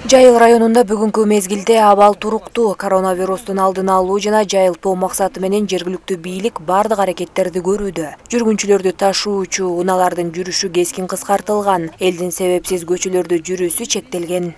Жайыл районунда бүгүнкү мезгилде абал туруктуу. Коронавирустун алдын алуу жана жайылтпоо максаты менен жергиликтүү бийлик бардык аракеттерди көрүүдө. Жүргүнчүлөрдү ташуучу унаалардын жүрүшү кескин кыскартылган. Элдин себепсиз көчөлөрдө жүрүүсү чектелген.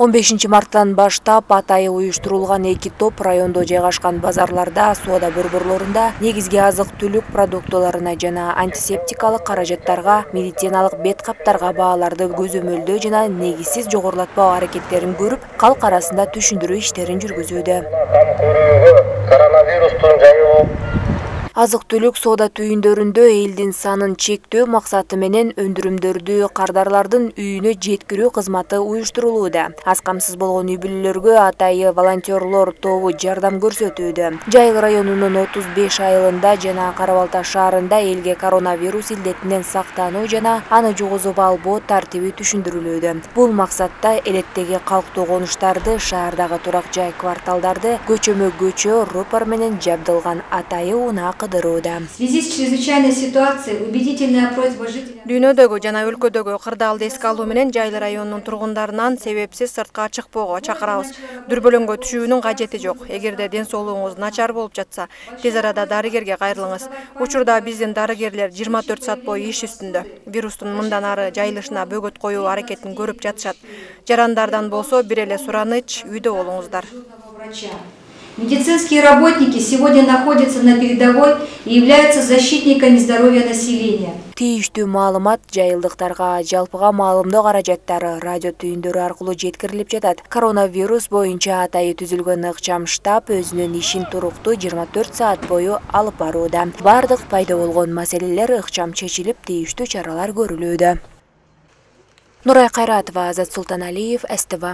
15 марттан баштап атайы уюштурулган 2 топ райондо жайгашкан базарларда, соода борборлорунда негизги азык-түлүк продуктыларына жана антисептикалык каражаттарга, медициналык бет каптарга бааларды көзөмөлдөө жана негизсиз жогорулатпоо аракеттерин көрүп, калк арасында түшүндүрүү иштерин жүргүзүүдө. Коронавирустун жайылуу азык-түлүк соода түйүндөрүндө элдин санын чектөө максаты менен өндүрүмдөрдү кардарлардын үйүнө жеткирүү кызматы уюштурулууда. Аз камсыз болгон үй бүлөлөргө атайы волонтерлор тобу жардам көрсөтүүдө. Жайыл районунун 35 айылында жана Кара-Балта шаарында элге коронавирус илдетинен сактануу жана аны жугузуп албоо тартиби түшүндүрүлүүдө. Бул максатта элеттеги калктуу конуштарды, шаардагы турак жай кварталдарды көчөмө-көчө ропор менен жабдылган атайы унаа кыдырууда. В связи с чрезвычайной ситуацией убедительная просьба жителей Дүйнөдөгү жана өлкөдөгү кырдаалды эске алуу менен Жайыл районунун тургундарынан себепсиз сыртка чыкпоого чакырабыз. Дүрбөлөңгө түшүүнүн кажети жок. Эгерде ден соолугуңуз начар болуп жатса, тез арада дарыгерге кайрылыңыз. Учурда биздин дарыгерлер 24 саат бою иш үстүндө. Вирустун мындан ары жайылышына бөгөт коюу аракетин көрүп жатышат. Жарандардан болсо бир эле сураныч, үйдө болуңуздар. Медицинские работники сегодня находятся на передовой и являются защитниками здоровья населения. Тийиштүү маалымат жайылдыктарга жалпыга маалымдоо каражаттары радио түйүндөрү аркылуу жеткирилип жатат. Коронавирус боюнча атайы түзүлгөн ыкчам штаб өзүнүн ишин туруктуу 24 саат бою алып барууда. Бардык пайда болгон маселелер ыкчам чечилип, тийиштүү чаралар көрүлүүдө. Нурай Кайратова, Азат Султаналиев, СТВ.